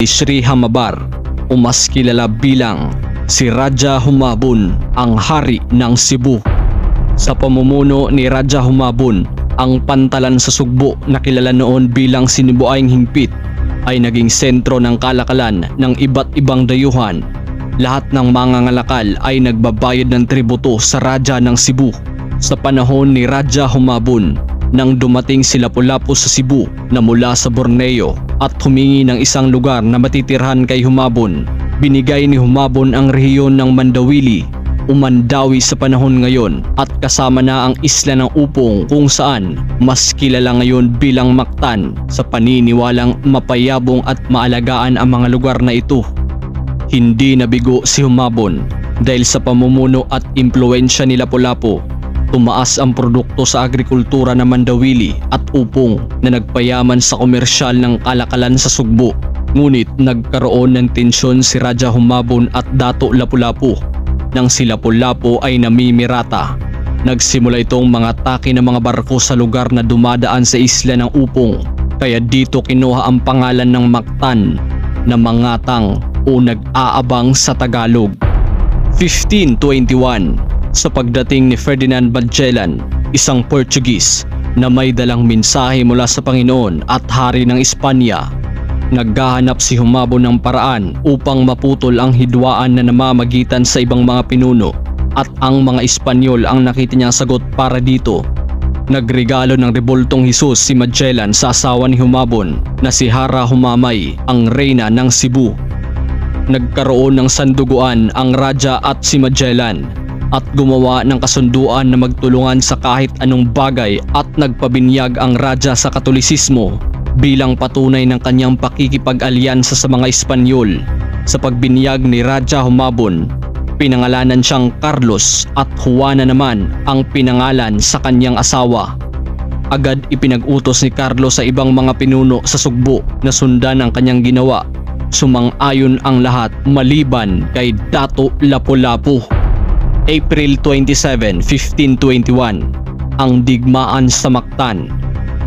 Sri Hamabar o mas kilala bilang si Raja Humabon, ang hari ng Cebu. Sa pamumuno ni Raja Humabon, ang pantalan sa Sugbo na kilala noon bilang Sinibuayng Hingpit ay naging sentro ng kalakalan ng iba't ibang dayuhan. Lahat ng mga ngalakal ay nagbabayad ng tributo sa Raja ng Cebu. Sa panahon ni Raja Humabon, nang dumating si Lapu-Lapu sa Cebu na mula sa Borneo at humingi ng isang lugar na matitirhan kay Humabon, binigay ni Humabon ang rehiyon ng Mandawili o Mandawi sa panahon ngayon at kasama na ang isla ng Upong kung saan mas kilala ngayon bilang Mactan sa paniniwalang mapayabong at maalagaan ang mga lugar na ito. Hindi nabigo si Humabon dahil sa pamumuno at impluensya ni Lapu-Lapu. Tumaas ang produkto sa agrikultura ng Mandawili at Upong na nagpayaman sa komersyal ng kalakalan sa Sugbo. Ngunit nagkaroon ng tensyon si Raja Humabon at Dato Lapu-Lapu. Nang si Lapu-Lapu ay namimirata, nagsimula itong mga atake ng mga barko sa lugar na dumadaan sa isla ng Upong. Kaya dito kinuha ang pangalan ng Mactan na mangatang o nag-aabang sa Tagalog. 1521, sa pagdating ni Ferdinand Magellan, isang Portuguese na may dalang mensahe mula sa Panginoon at hari ng Espanya. Naghahanap si Humabon ng paraan upang maputol ang hidwaan na namamagitan sa ibang mga pinuno at ang mga Espanyol ang nakita niyang sagot para dito. Nagregalo ng rebultong Hesus si Magellan sa asawa ni Humabon na si Hara Humamay, ang reyna ng Cebu. Nagkaroon ng sanduguan ang Raja at si Magellan at gumawa ng kasunduan na magtulungan sa kahit anong bagay at nagpabinyag ang Raja sa Katolisismo bilang patunay ng kanyang pakikipag-alyansa sa mga Espanyol. Sa pagbinyag ni Raja Humabon, pinangalanan siyang Carlos at Juana naman ang pinangalan sa kanyang asawa. Agad ipinag-utos ni Carlos sa ibang mga pinuno sa Sugbo na sundan ang kanyang ginawa. Sumang-ayon ang lahat maliban kay Dato Lapu-Lapu. April 27, 1521, ang digmaan sa Mactan.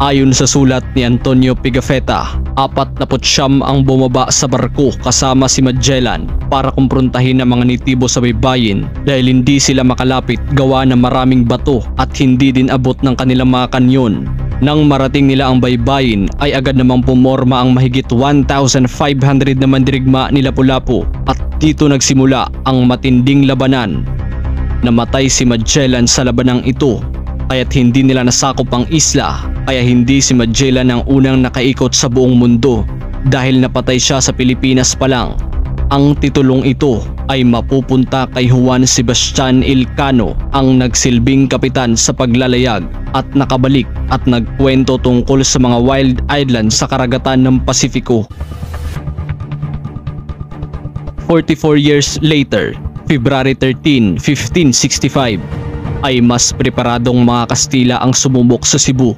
Ayon sa sulat ni Antonio Pigafetta, 49 ang bumaba sa barko kasama si Magellan para kumprontahin ang mga nitibo sa baybayin dahil hindi sila makalapit gawa ng maraming bato at hindi din abot ng kanilang mga kanyon. Nang marating nila ang baybayin ay agad namang pumorma ang mahigit 1,500 na mandirigma ni Lapu-Lapu at dito nagsimula ang matinding labanan. Namatay si Magellan sa labanang ito kaya't hindi nila nasakop ang isla, kaya hindi si Magellan ang unang nakaikot sa buong mundo dahil napatay siya sa Pilipinas pa lang. Ang titulong ito ay mapupunta kay Juan Sebastian Elcano, ang nagsilbing kapitan sa paglalayag at nakabalik at nagkwento tungkol sa mga wild islands sa karagatan ng Pasifiko. 44 years later, February 13, 1565, ay mas preparadong mga Kastila ang sumubok sa Cebu